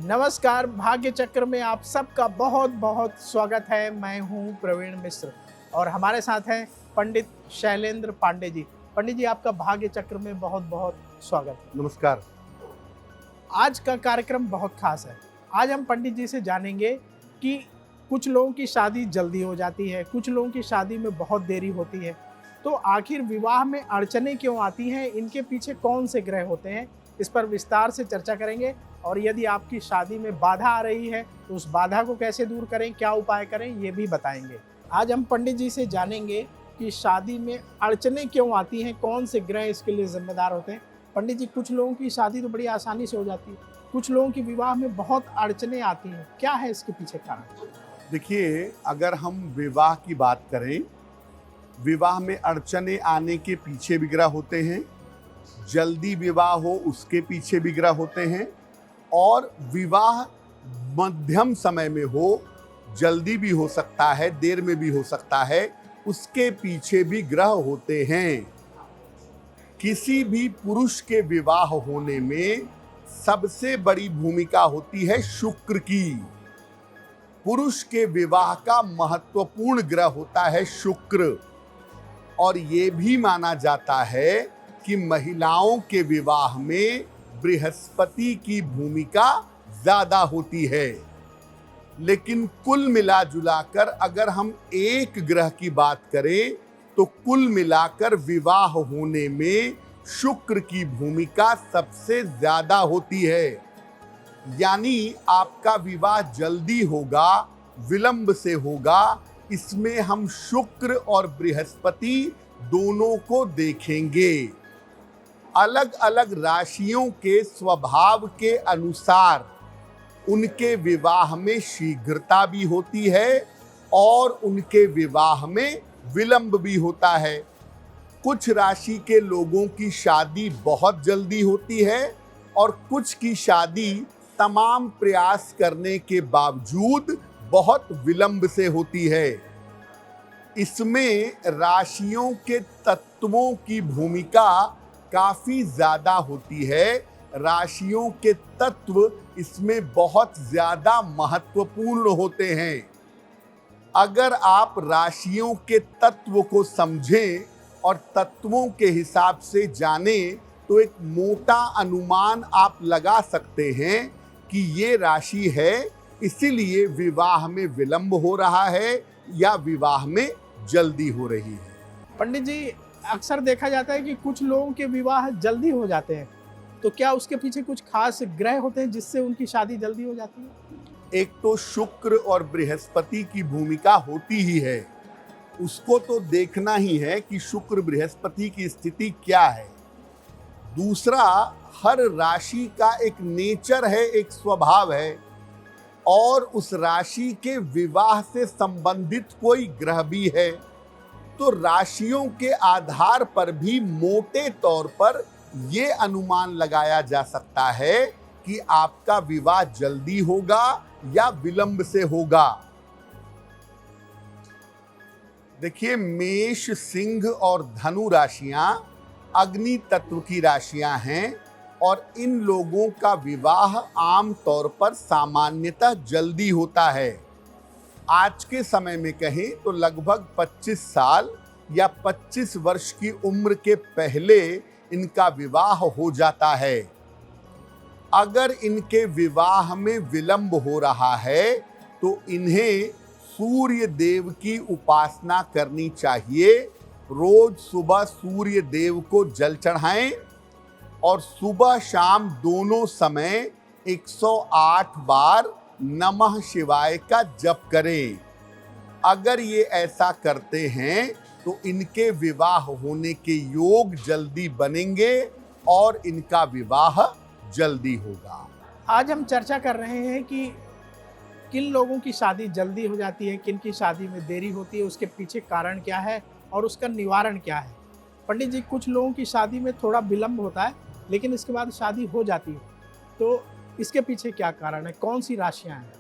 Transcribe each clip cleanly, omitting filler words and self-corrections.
नमस्कार, भाग्य चक्र में आप सबका बहुत बहुत स्वागत है। मैं हूं प्रवीण मिश्र और हमारे साथ हैं पंडित शैलेंद्र पांडे जी। पंडित जी, आपका भाग्य चक्र में बहुत बहुत स्वागत। नमस्कार। आज का कार्यक्रम बहुत खास है। आज हम पंडित जी से जानेंगे कि कुछ लोगों की शादी जल्दी हो जाती है, कुछ लोगों की शादी में बहुत देरी होती है, तो आखिर विवाह में अड़चनें क्यों आती हैं, इनके पीछे कौन से ग्रह होते हैं, इस पर विस्तार से चर्चा करेंगे। और यदि आपकी शादी में बाधा आ रही है तो उस बाधा को कैसे दूर करें, क्या उपाय करें, ये भी बताएंगे। आज हम पंडित जी से जानेंगे कि शादी में अड़चनें क्यों आती हैं, कौन से ग्रह इसके लिए जिम्मेदार होते हैं। पंडित जी, कुछ लोगों की शादी तो बड़ी आसानी से हो जाती है, कुछ लोगों की विवाह में बहुत अड़चनें आती हैं, क्या है इसके पीछे कारण? देखिए, अगर हम विवाह की बात करें, विवाह में अड़चनें आने के पीछे भी ग्रह होते हैं। जल्दी विवाह हो उसके पीछे भी ग्रह होते हैं, और विवाह मध्यम समय में हो, जल्दी भी हो सकता है, देर में भी हो सकता है, उसके पीछे भी ग्रह होते हैं। किसी भी पुरुष के विवाह होने में सबसे बड़ी भूमिका होती है शुक्र की। पुरुष के विवाह का महत्वपूर्ण ग्रह होता है शुक्र, और ये भी माना जाता है कि महिलाओं के विवाह में बृहस्पति की भूमिका ज्यादा होती है। लेकिन कुल मिलाजुलाकर अगर हम एक ग्रह की बात करें तो कुल मिलाकर विवाह होने में शुक्र की भूमिका सबसे ज्यादा होती है। यानी आपका विवाह जल्दी होगा, विलंब से होगा, इसमें हम शुक्र और बृहस्पति दोनों को देखेंगे। अलग अलग राशियों के स्वभाव के अनुसार उनके विवाह में शीघ्रता भी होती है और उनके विवाह में विलंब भी होता है। कुछ राशि के लोगों की शादी बहुत जल्दी होती है और कुछ की शादी तमाम प्रयास करने के बावजूद बहुत विलंब से होती है। इसमें राशियों के तत्वों की भूमिका काफी ज्यादा होती है। राशियों के तत्व इसमें बहुत ज्यादा महत्वपूर्ण होते हैं। अगर आप राशियों के तत्व को समझें और तत्वों के हिसाब से जानें तो एक मोटा अनुमान आप लगा सकते हैं कि ये राशि है, इसीलिए विवाह में विलंब हो रहा है या विवाह में जल्दी हो रही है। पंडित जी, अक्सर देखा जाता है कि कुछ लोगों के विवाह जल्दी हो जाते हैं, तो क्या उसके पीछे कुछ खास ग्रह होते हैं जिससे उनकी शादी जल्दी हो जाती है? एक तो शुक्र और बृहस्पति की भूमिका होती ही है, उसको तो देखना ही है कि शुक्र बृहस्पति की स्थिति क्या है। दूसरा, हर राशि का एक नेचर है, एक स्वभाव है, और उस राशि के विवाह से संबंधित कोई ग्रह भी है। तो राशियों के आधार पर भी मोटे तौर पर ये अनुमान लगाया जा सकता है कि आपका विवाह जल्दी होगा या विलंब से होगा। देखिए, मेष, सिंह और धनु राशियां अग्नि तत्व की राशियां हैं और इन लोगों का विवाह आम तौर पर सामान्यतः जल्दी होता है। आज के समय में कहें तो लगभग 25 साल या 25 वर्ष की उम्र के पहले इनका विवाह हो जाता है। अगर इनके विवाह में विलंब हो रहा है तो इन्हें सूर्य देव की उपासना करनी चाहिए। रोज सुबह सूर्य देव को जल चढ़ाएं और सुबह शाम दोनों समय 108 बार नमः शिवाय का जप करें। अगर ये ऐसा करते हैं तो इनके विवाह होने के योग जल्दी बनेंगे और इनका विवाह जल्दी होगा। आज हम चर्चा कर रहे हैं कि किन लोगों की शादी जल्दी हो जाती है, किन की शादी में देरी होती है, उसके पीछे कारण क्या है और उसका निवारण क्या है। पंडित जी, कुछ लोगों की शादी में थोड़ा विलंब होता है लेकिन इसके बाद शादी हो जाती है, तो इसके पीछे क्या कारण है, कौन सी राशियां हैं?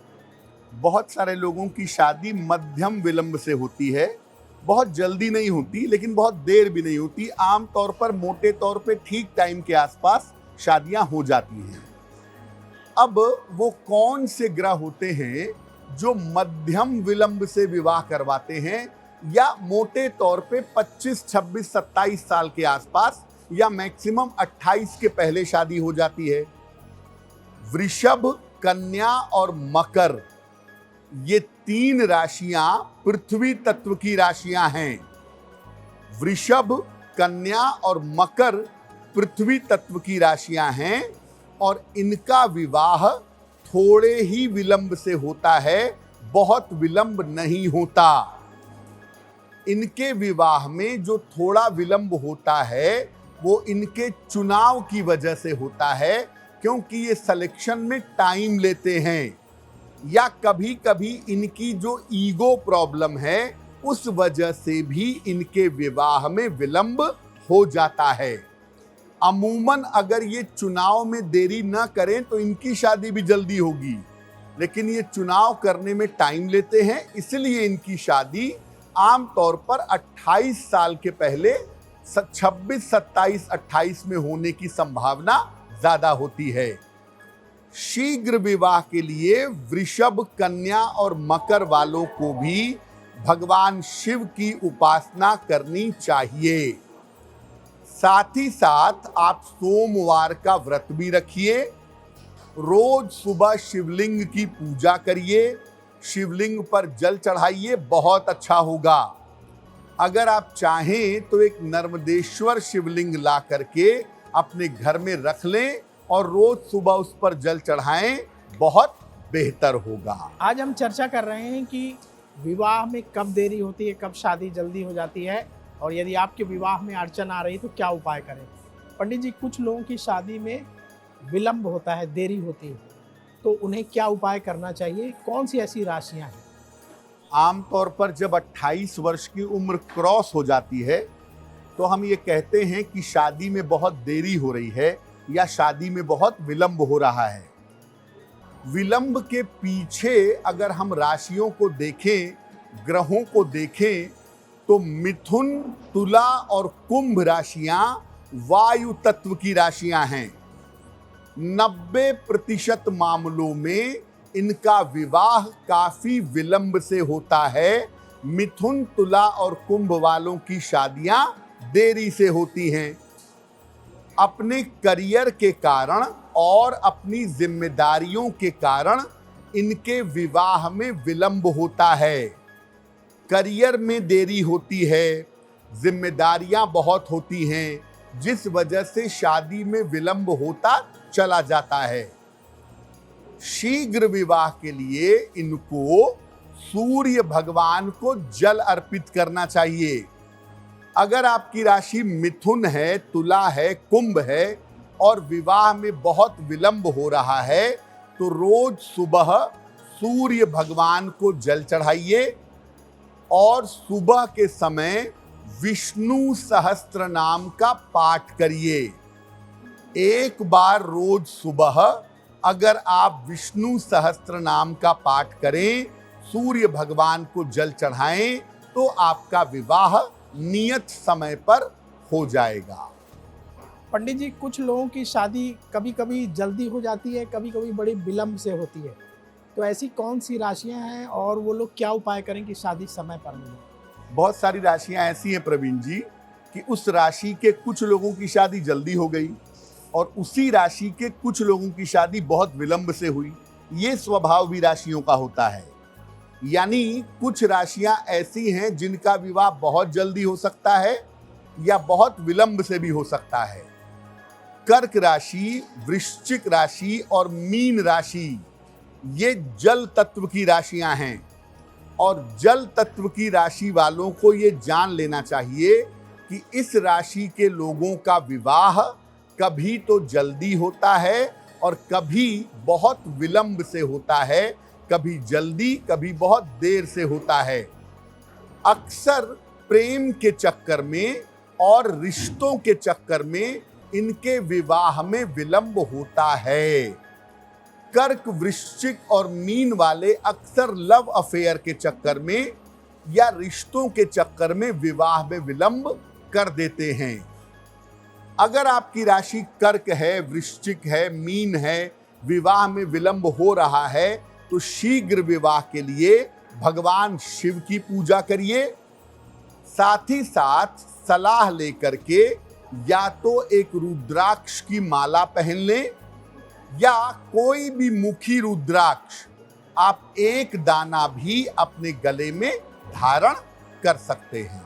बहुत सारे लोगों की शादी मध्यम विलंब से होती है, बहुत जल्दी नहीं होती लेकिन बहुत देर भी नहीं होती। आम तौर पर मोटे तौर पे ठीक टाइम के आसपास शादियां हो जाती हैं। अब वो कौन से ग्रह होते हैं जो मध्यम विलंब से विवाह करवाते हैं, या मोटे तौर पे 25, 26, 27 साल के आसपास, या मैक्सिमम 28 के पहले शादी हो जाती है? वृषभ, कन्या और मकर, ये 3 राशियां पृथ्वी तत्व की राशियां हैं। वृषभ, कन्या और मकर पृथ्वी तत्व की राशियां हैं और इनका विवाह थोड़े ही विलंब से होता है, बहुत विलंब नहीं होता। इनके विवाह में जो थोड़ा विलंब होता है वो इनके चुनाव की वजह से होता है, क्योंकि ये सिलेक्शन में टाइम लेते हैं, या कभी कभी इनकी जो ईगो प्रॉब्लम है उस वजह से भी इनके विवाह में विलंब हो जाता है। अमूमन अगर ये चुनाव में देरी न करें तो इनकी शादी भी जल्दी होगी, लेकिन ये चुनाव करने में टाइम लेते हैं, इसलिए इनकी शादी आमतौर पर 28 साल के पहले 26, 27, 28 में होने की संभावना ज्यादा होती है। शीघ्र विवाह के लिए वृषभ, कन्या और मकर वालों को भी भगवान शिव की उपासना करनी चाहिए। साथ ही साथ आप सोमवार का व्रत भी रखिए, रोज सुबह शिवलिंग की पूजा करिए, शिवलिंग पर जल चढ़ाइए, बहुत अच्छा होगा। अगर आप चाहें तो एक नर्मदेश्वर शिवलिंग ला करके अपने घर में रख लें और रोज सुबह उस पर जल चढ़ाएं, बहुत बेहतर होगा। आज हम चर्चा कर रहे हैं कि विवाह में कब देरी होती है, कब शादी जल्दी हो जाती है, और यदि आपके विवाह में अड़चन आ रही है तो क्या उपाय करें। पंडित जी, कुछ लोगों की शादी में विलंब होता है, देरी होती है, तो उन्हें क्या उपाय करना चाहिए? कौन सी ऐसी राशियां हैं? आमतौर पर जब 28 वर्ष की उम्र क्रॉस हो जाती है तो हम ये कहते हैं कि शादी में बहुत देरी हो रही है या शादी में बहुत विलंब हो रहा है। विलंब के पीछे अगर हम राशियों को देखें, ग्रहों को देखें, तो मिथुन, तुला और कुंभ राशियां वायु तत्व की राशियां हैं। 90% मामलों में इनका विवाह काफी विलंब से होता है। मिथुन, तुला और कुंभ वालों की शादियां देरी से होती हैं। अपने करियर के कारण और अपनी जिम्मेदारियों के कारण इनके विवाह में विलंब होता है। करियर में देरी होती है, जिम्मेदारियां बहुत होती हैं, जिस वजह से शादी में विलंब होता चला जाता है। शीघ्र विवाह के लिए इनको सूर्य भगवान को जल अर्पित करना चाहिए। अगर आपकी राशि मिथुन है, तुला है, कुंभ है और विवाह में बहुत विलंब हो रहा है, तो रोज सुबह सूर्य भगवान को जल चढ़ाइए और सुबह के समय विष्णु सहस्त्र नाम का पाठ करिए। एक बार रोज सुबह अगर आप विष्णु सहस्त्र नाम का पाठ करें, सूर्य भगवान को जल चढ़ाएं, तो आपका विवाह नियत समय पर हो जाएगा। पंडित जी, कुछ लोगों की शादी कभी कभी जल्दी हो जाती है, कभी कभी बड़ी विलंब से होती है, तो ऐसी कौन सी राशियां हैं और वो लोग क्या उपाय करें कि शादी समय पर मिले? बहुत सारी राशियां ऐसी हैं प्रवीण जी कि उस राशि के कुछ लोगों की शादी जल्दी हो गई और उसी राशि के कुछ लोगों की शादी बहुत विलंब से हुई। ये स्वभाव भी राशियों का होता है। यानी कुछ राशियां ऐसी हैं जिनका विवाह बहुत जल्दी हो सकता है या बहुत विलंब से भी हो सकता है। कर्क राशि, वृश्चिक राशि और मीन राशि ये जल तत्व की राशियां हैं और जल तत्व की राशि वालों को ये जान लेना चाहिए कि इस राशि के लोगों का विवाह कभी तो जल्दी होता है और कभी बहुत विलंब से होता है, कभी जल्दी कभी बहुत देर से होता है। अक्सर प्रेम के चक्कर में और रिश्तों के चक्कर में इनके विवाह में विलंब होता है। कर्क, वृश्चिक और मीन वाले अक्सर लव अफेयर के चक्कर में या रिश्तों के चक्कर में विवाह में विलंब कर देते हैं। अगर आपकी राशि कर्क है, वृश्चिक है, मीन है विवाह में विलंब हो रहा है तो शीघ्र विवाह के लिए भगवान शिव की पूजा करिए। साथ ही साथ सलाह लेकर के या तो एक रुद्राक्ष की माला पहन लें या कोई भी मुखी रुद्राक्ष आप एक दाना भी अपने गले में धारण कर सकते हैं।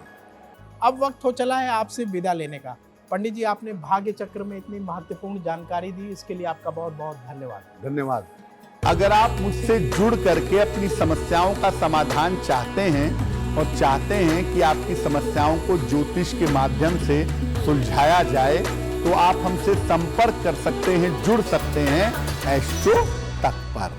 अब वक्त हो चला है आपसे विदा लेने का। पंडित जी, आपने भाग्य चक्र में इतनी महत्वपूर्ण जानकारी दी, इसके लिए आपका बहुत बहुत धन्यवाद। धन्यवाद। अगर आप मुझसे जुड़ करके अपनी समस्याओं का समाधान चाहते हैं और चाहते हैं कि आपकी समस्याओं को ज्योतिष के माध्यम से सुलझाया जाए तो आप हमसे संपर्क कर सकते हैं, जुड़ सकते हैं एस्ट्रो तक पर।